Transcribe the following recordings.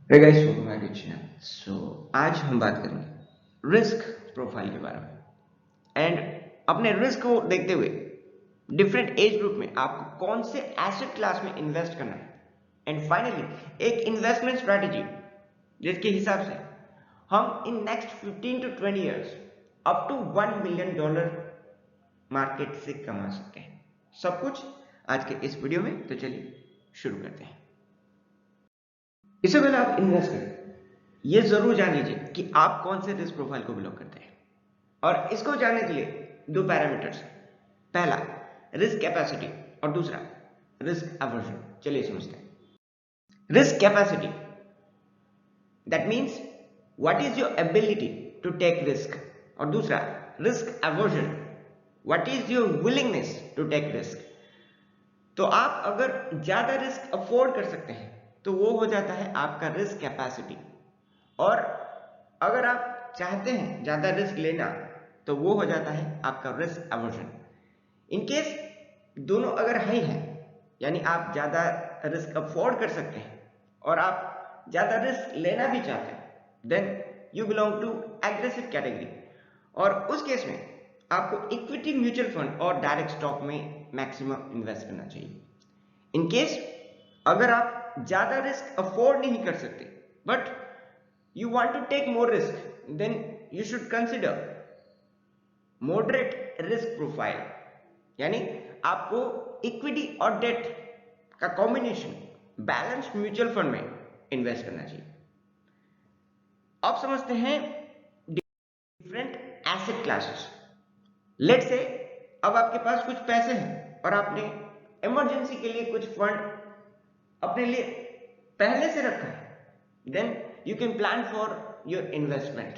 Hey guys, welcome back to channel. आज हम बात करेंगे रिस्क प्रोफाइल के बारे में एंड अपने रिस्क को देखते हुए डिफरेंट एज ग्रुप में आपको कौन से एसेट क्लास में इन्वेस्ट करना है एंड फाइनली एक इन्वेस्टमेंट स्ट्रैटेजी जिसके हिसाब से हम in next 15 to 20 years up to $1 million market से कमा सकते हैं। सब कुछ आज के इस वीडियो में, तो चलिए शुरू करते हैं। इससे पहले आप इन्वेस्ट करें, ये जरूर जान लीजिए कि आप कौन से रिस्क प्रोफाइल को बिलोंग करते हैं। और इसको जानने के लिए दो पैरामीटर्स हैं। पहला रिस्क कैपेसिटी और दूसरा रिस्क एवर्जन। चलिए समझते हैं। Risk capacity, that means what is your ability to take risk, और दूसरा risk aversion, what is your willingness to take risk. तो आप अगर ज्यादा रिस्क अफोर्ड कर सकते हैं तो वो हो जाता है आपका रिस्क कैपेसिटी, और अगर आप चाहते हैं ज्यादा रिस्क लेना तो वो हो जाता है आपका रिस्क एवर्जन। इन केस दोनों अगर हाई है, यानी आप ज्यादा रिस्क अफोर्ड कर सकते हैं और आप ज्यादा रिस्क लेना भी चाहते हैं, then you belong to aggressive category. और उस केस में आपको इक्विटी म्यूचुअल फंड और डायरेक्ट स्टॉक में मैक्सिमम इन्वेस्ट करना चाहिए। इन केस अगर आप ज्यादा रिस्क अफोर्ड नहीं कर सकते but you want to take more risk, then you should consider moderate risk profile, यानी आपको इक्विटी और डेट का कॉम्बिनेशन बैलेंस्ड म्यूचुअल फंड में इन्वेस्ट करना चाहिए। अब समझते हैं different asset classes. Let's say अब आपके पास कुछ पैसे हैं और आपने इमरजेंसी के लिए कुछ फंड अपने लिए पहले से रखा है, then you can plan for your investment.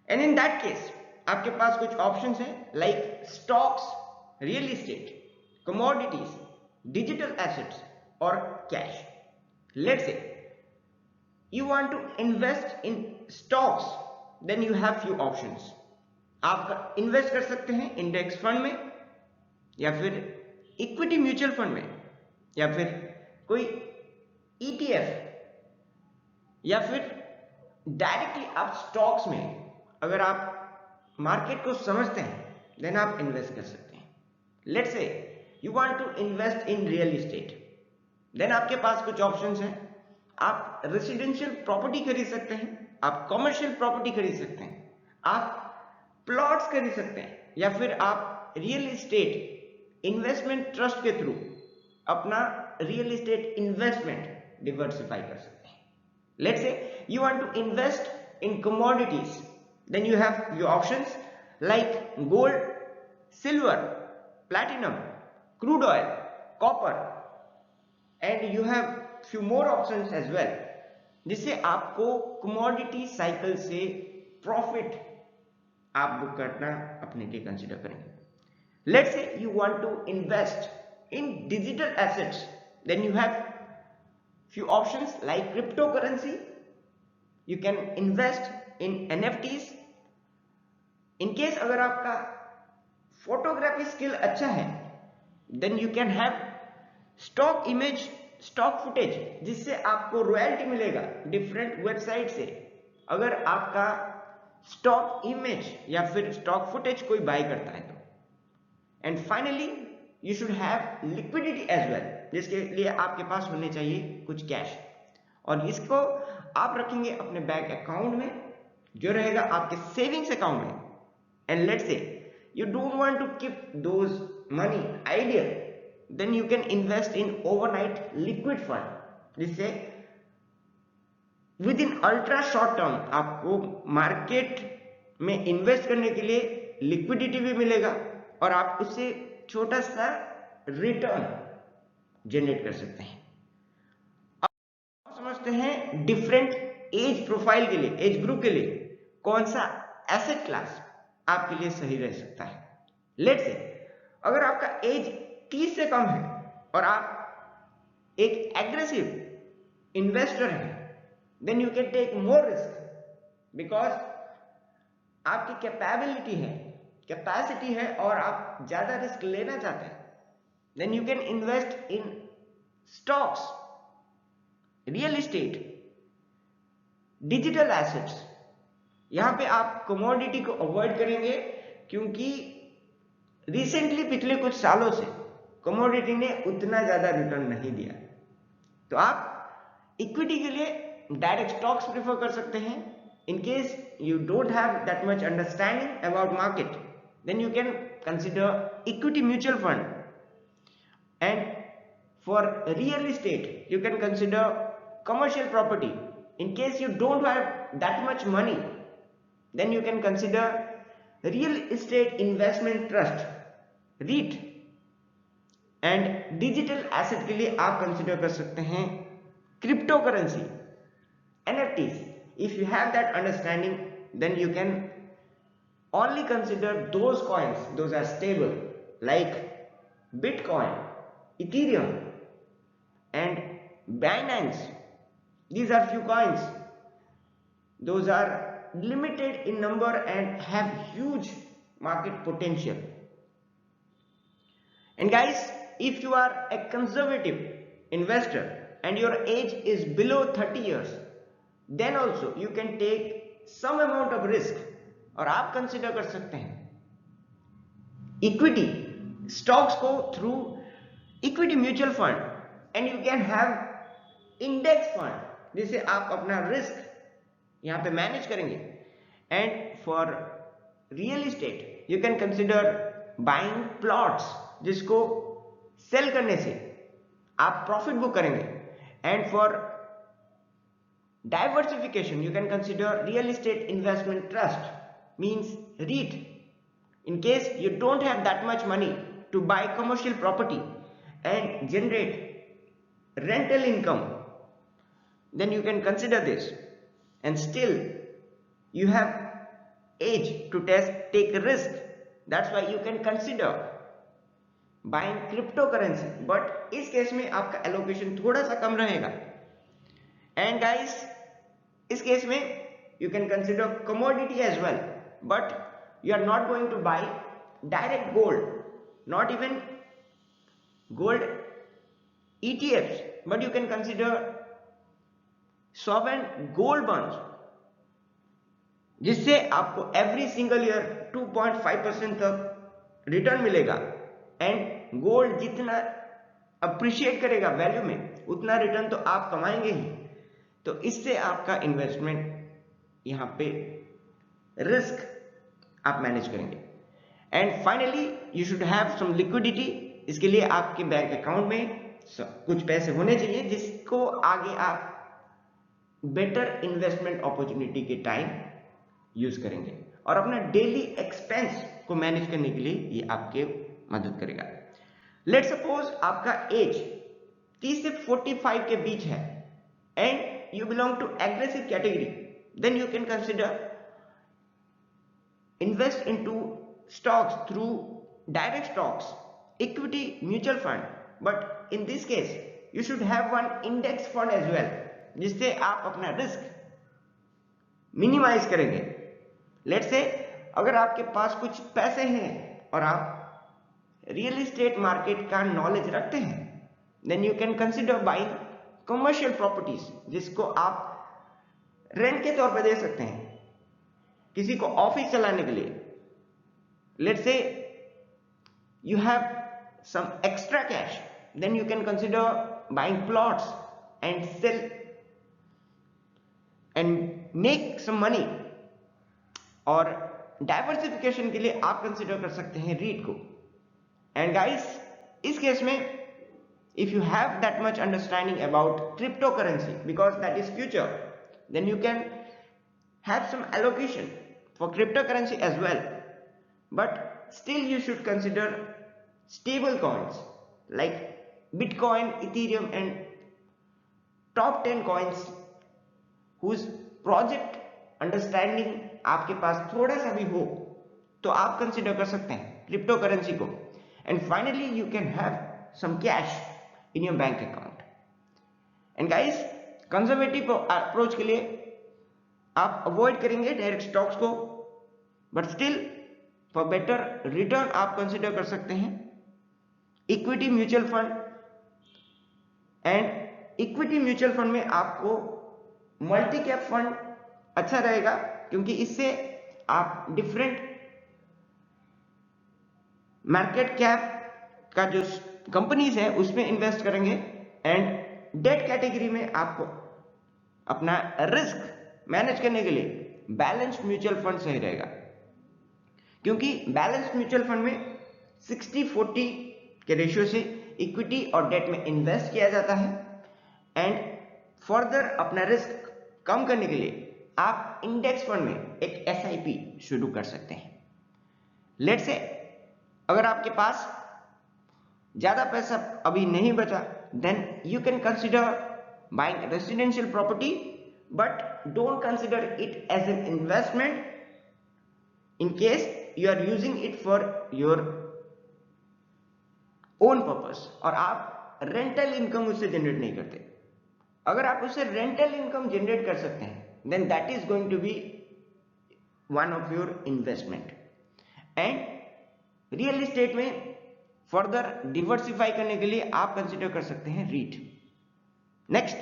And in that case आपके पास कुछ ऑप्शंस हैं like stocks, real estate, commodities, digital assets और cash. Let's say you want to invest in stocks, then you have few options। आप invest कर सकते हैं index fund में, या फिर इक्विटी म्यूचुअल फंड में, या फिर कोई ETF, या फिर डायरेक्टली आप स्टॉक्स में। अगर आप मार्केट को समझते हैं देन आप इन्वेस्ट कर सकते हैं। Let's say you want to invest in real estate, then आपके पास कुछ ऑप्शंस हैं। आप रेसिडेंशियल प्रॉपर्टी खरीद सकते हैं, आप कॉमर्शियल प्रॉपर्टी खरीद सकते हैं, आप प्लॉट्स खरीद सकते हैं, या फिर आप रियल एस्टेट इन्वेस्टमेंट ट्रस्ट के थ्रू अपना रियल एस्टेट इन्वेस्टमेंट डिवर्सिफाई कर सकते हैं। Let's say you want to invest in commodities, then you have your options like gold, silver, platinum, crude oil, copper, and you have few more options as well, जिससे आपको commodity cycle से profit आप book करना अपने लिए consider करेंगे। Let's say you want to invest in digital assets, then you have few options like cryptocurrency, you can invest in NFTs। In case अगर आपका फोटोग्राफी स्किल अच्छा है, then you can have stock image, stock footage, जिससे आपको royalty मिलेगा different website से अगर आपका स्टॉक इमेज या फिर स्टॉक फुटेज कोई बाय करता है तो। And finally you should have liquidity as well, जिसके लिए आपके पास होने चाहिए कुछ कैश, और इसको आप रखेंगे अपने बैंक अकाउंट में जो रहेगा आपके सेविंग्स अकाउंट में। And let's say you don't want to keep those money ideal, then you can invest in overnight liquid fund, जिससे with in ultra short term आपको मार्केट में इन्वेस्ट करने के लिए लिक्विडिटी भी मिलेगा और आप उससे छोटा सा रिटर्न जनरेट कर सकते हैं। अब समझते हैं डिफरेंट एज प्रोफाइल के लिए, एज ग्रुप के लिए कौन सा एसेट क्लास आपके लिए सही रह सकता है। लेट्स से अगर आपका एज 30 से कम है और आप एक एग्रेसिव इन्वेस्टर हैं, then you can take more risk because आपकी कैपेबिलिटी है, कैपेसिटी है और आप ज्यादा रिस्क लेना चाहते हैं, then you can invest in stocks, real estate, digital assets, यहां पे आप कमोडिटी को अवॉइड करेंगे क्योंकि रिसेंटली पिछले कुछ सालों से कमोडिटी ने उतना ज्यादा रिटर्न नहीं दिया। तो आप इक्विटी के लिए डायरेक्ट स्टॉक्स प्रेफर कर सकते हैं। In case you don't have that much understanding about market, then you can consider equity mutual fund. And for real estate, you can consider commercial property. In case you don't have that much money, then you can consider real estate investment trust, REIT. And digital asset के लिए आप consider कर सकते हैं cryptocurrency, NFTs. If you have that understanding, then you can only consider those coins, those are stable, like Bitcoin, Ethereum and Binance. These are few coins. Those are limited in number and have huge market potential. And guys, if you are a conservative investor and your age is below 30 years, then also you can take some amount of risk और आप consider कर सकते हैं equity stocks को through equity mutual fund and you can have index fund जिसे आप अपना risk यहां पे मैनेज करेंगे। And for real estate you can consider buying plots जिसको सेल करने से आप प्रॉफिट बुक करेंगे। And for diversification you can consider real estate investment trust means REIT। in case you don't have that much money to buy commercial property and generate rental income, then you can consider this. And still you have age to take a risk, that's why you can consider buying cryptocurrency, but इस case में आपका allocation थोड़ा सा कम रहेगा। And guys, इस case में you can consider commodity as well, but you are not going to buy direct gold, not even gold ETFs, but you can consider sovereign gold bonds जिससे आपको every single year 2.5% तक return मिलेगा। And gold जितना appreciate करेगा value में उतना return तो आप कमाएंगे ही। तो इससे आपका इन्वेस्टमेंट यहां पे रिस्क आप मैनेज करेंगे। And finally you should have some liquidity, इसके लिए आपके बैंक अकाउंट में कुछ पैसे होने चाहिए जिसको आगे आप बेटर इन्वेस्टमेंट अपॉर्चुनिटी के टाइम यूज करेंगे और अपना डेली एक्सपेंस को मैनेज करने के लिए ये आपके मदद करेगा। लेट सपोज आपका एज 30 से 45 के बीच है and you belong to aggressive category, then you can consider invest into stocks through direct stocks, equity mutual fund, but in this case you should have one index fund as well जिससे आप अपना risk minimise करेंगे। Let's say अगर आपके पास कुछ पैसे हैं और आप रियल एस्टेट मार्केट का नॉलेज रखते हैं, then you can consider buying commercial properties जिसको आप रेंट के तौर पे दे सकते हैं किसी को ऑफिस चलाने के लिए। Let's say you have some extra cash, then you can consider buying plots and sell and make some money. और डाइवर्सिफिकेशन के लिए आप कंसिडर कर सकते हैं REIT को। एंड गाइस, इस केस में if you have that much understanding about crypto currency because that is future, then you can have some allocation for cryptocurrency as well, but still you should consider stable coins like Bitcoin, Ethereum and top 10 coins whose project understanding आपके पास थोड़ा सा भी हो तो आप consider कर सकते हैं क्रिप्टो करेंसी को। And finally you can have some cash in your bank account. And guys, conservative approach के लिए आप अवॉइड करेंगे डायरेक्ट स्टॉक्स को, but still for better return आप कंसिडर कर सकते हैं equity mutual fund and equity mutual fund में आपको मल्टी कैप फंड अच्छा रहेगा, क्योंकि इससे आप डिफरेंट मार्केट कैप का जो कंपनीज है उसमें इन्वेस्ट करेंगे। एंड डेट कैटेगरी में आपको अपना रिस्क मैनेज करने के लिए बैलेंस्ड म्यूचुअल फंड सही रहेगा, क्योंकि बैलेंस्ड म्यूचुअल फंड में 60-40 के रेशियो से इक्विटी और डेट में इन्वेस्ट किया जाता है। एंड फर्दर अपना रिस्क कम करने के लिए आप इंडेक्स फंड में एक SIP शुरू कर सकते हैं। लेट्स से अगर आपके पास ज्यादा पैसा अभी नहीं बचा, then you can consider buying residential property, but don't consider it as an investment in case you are using it for your own purpose और आप रेंटल इनकम उससे जनरेट नहीं करते। अगर आप उससे रेंटल इनकम जनरेट कर सकते हैं, then that is going to be one of your investment। And real estate में फर्दर डिवर्सिफाई करने के लिए आप कंसिडर कर सकते हैं रीट। नेक्स्ट,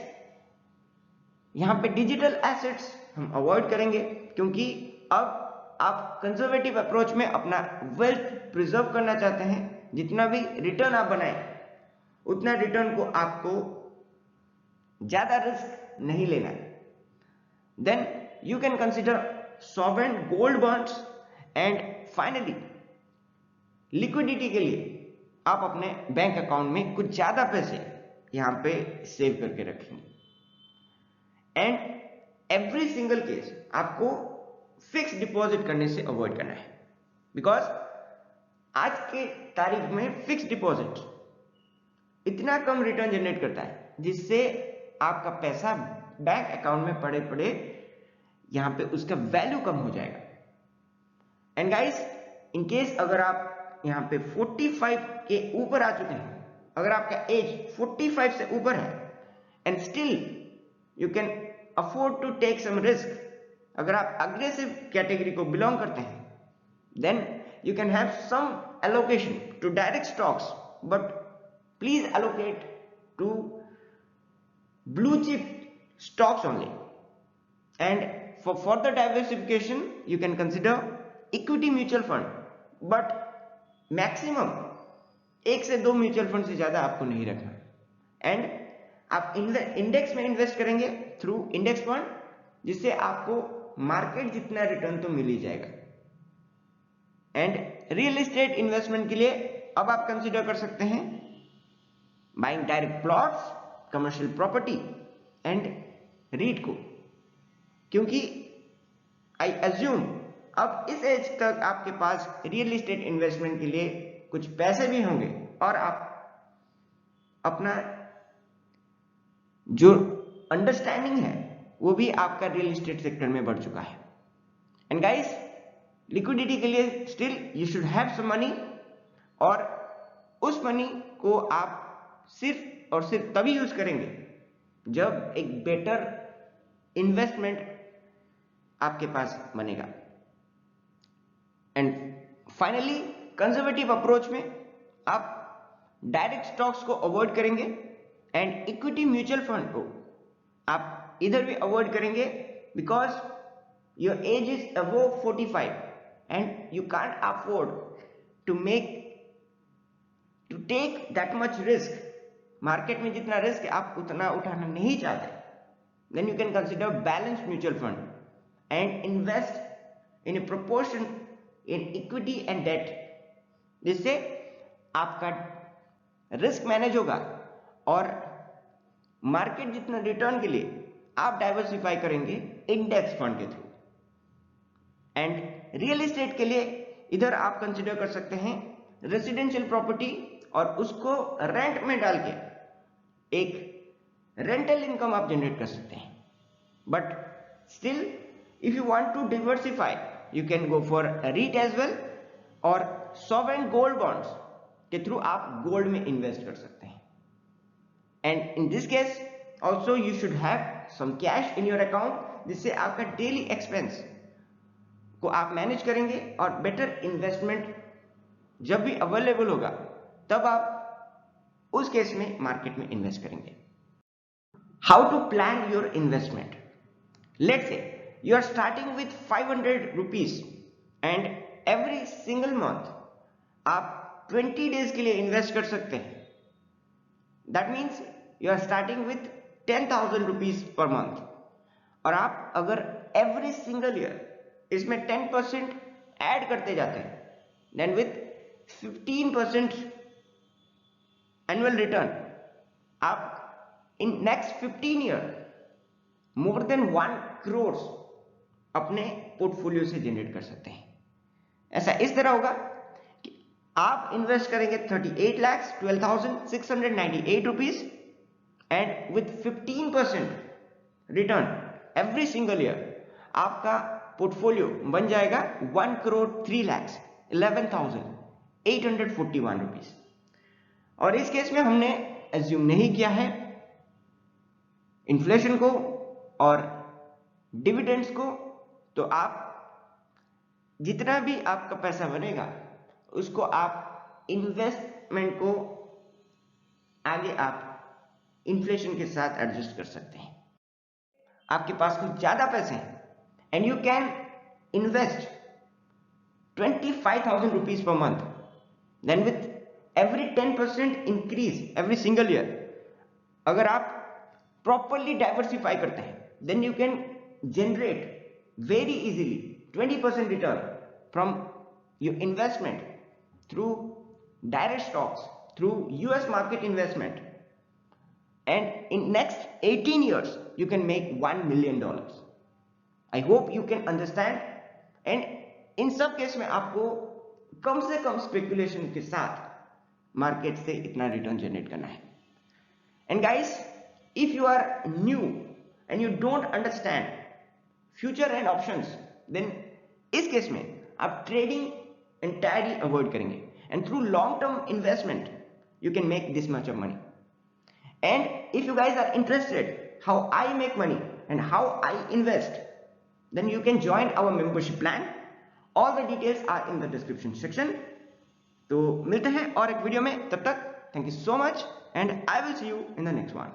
यहां पे डिजिटल एसेट्स हम अवॉइड करेंगे, क्योंकि अब आप कंजर्वेटिव अप्रोच में अपना वेल्थ प्रिजर्व करना चाहते हैं। जितना भी रिटर्न आप बनाएं, उतना रिटर्न को आपको ज्यादा रिस्क नहीं लेना है। Then you can consider sovereign gold bonds. And finally liquidity के लिए आप अपने बैंक अकाउंट में कुछ ज्यादा पैसे यहां पे सेव करके रखेंगे। एंड एवरी सिंगल केस आपको फिक्स डिपॉजिट करने से अवॉइड करना है, बिकॉज आज के तारीख में फिक्स डिपॉजिट इतना कम रिटर्न जनरेट करता है, जिससे आपका पैसा बैंक अकाउंट में पड़े पड़े यहां पे उसका वैल्यू कम हो जाएगा। एंड गाइस, इन केस अगर आप यहां पे 45 के ऊपर आ चुके हैं, अगर आपका एज 45 से ऊपर है, and still you can afford to take some risk, अगर आप अग्रेसिव कैटेगरी को बिलोंग करते हैं, then you can have some allocation to direct stocks, but please allocate to blue chip stocks only। And for further diversification you can consider equity mutual fund, but maximum 1 से 2 mutual fund से ज्यादा आपको नहीं रखना। And आप index में invest करेंगे through index fund, जिससे आपको मार्केट जितना रिटर्न तो मिल ही जाएगा। एंड रियल एस्टेट इन्वेस्टमेंट के लिए अब आप कंसिडर कर सकते हैं buying direct plots, commercial property and REIT को, क्योंकि आई अज्यूम अब इस एज तक आपके पास रियल एस्टेट इन्वेस्टमेंट के लिए कुछ पैसे भी होंगे और आप अपना जो अंडरस्टैंडिंग है वो भी आपका रियल एस्टेट सेक्टर में बढ़ चुका है। एंड गाइस, लिक्विडिटी के लिए still you should have some money, और उस मनी को आप सिर्फ और सिर्फ तभी यूज करेंगे जब एक बेटर इन्वेस्टमेंट आपके पास बनेगा। एंड फाइनली, कंजर्वेटिव अप्रोच में आप डायरेक्ट स्टॉक्स को अवॉइड करेंगे एंड इक्विटी म्यूचुअल फंड को आप इधर भी अवॉइड करेंगे, because your age is above 45 and you can't afford to take that much risk. Market में जितना रिस्क है आप उतना उठाना नहीं चाहते, then you can consider balanced mutual fund and invest in a proportion in equity and debt, जिससे आपका रिस्क मैनेज होगा और मार्केट जितना रिटर्न के लिए आप डाइवर्सिफाई करेंगे इंडेक्स फंड के थ्रू। एंड रियल एस्टेट के लिए इधर आप कंसिडर कर सकते हैं रेसिडेंशियल प्रॉपर्टी, और उसको रेंट में डाल के एक रेंटल इनकम आप जनरेट कर सकते हैं। But still if you want to diversify you can go for REIT as well, और सॉवरेन गोल्ड बॉन्ड्स के थ्रू आप गोल्ड में इन्वेस्ट कर सकते हैं। And in this case also you should have some cash in your account, जिससे आपका daily expense को आप मैनेज करेंगे और बेटर इन्वेस्टमेंट जब भी अवेलेबल होगा तब आप उस केस में मार्केट में इन्वेस्ट करेंगे। how to plan your investment. Let's say you are starting with 500 rupees and every single month आप 20 days के लिए इन्वेस्ट कर सकते हैं. That means you are starting with 10,000 rupees per month. और आप अगर every single year इसमें 10% ऐड करते जाते हैं, then with 15% annual return आप in next 15 years more than 1 crore अपने पोर्टफोलियो से जनरेट कर सकते हैं. ऐसा इस तरह होगा कि आप इन्वेस्ट करेंगे 38 lakhs 12,698 rupees and with 15% return every single year आपका पोर्टफोलियो बन जाएगा 1 crore 3 lakhs 11,841 rupees. और इस केस में हमने एज्यूम नहीं किया है इन्फ्लेशन को और डिविडेंड्स को. तो आप जितना भी आपका पैसा बनेगा उसको आप इन्वेस्टमेंट को आगे आप इन्फ्लेशन के साथ एडजस्ट कर सकते हैं. आपके पास कुछ ज्यादा पैसे हैं and you can invest 25,000 rupees per month. Then with every 10% increase every single year, अगर आप प्रॉपरली डाइवर्सिफाई करते हैं then you can generate very easily 20% return from your investment through direct stocks, through US market investment, and in next 18 years you can make $1 million. I hope you can understand. and इन सब case में आपको कम से कम speculation के साथ market से इतना return generate करना है. And guys, if you are new and you don't understand future and options, then इस केस में आप ट्रेडिंग एंटायरली अवॉइड करेंगे and through long term investment you can make this much of money. And if you guys are interested how I make money and how I invest, then you can join our membership plan. All the details are in the description section. तो मिलते हैं और एक video में. तब तक thank you so much and I will see you in the next one.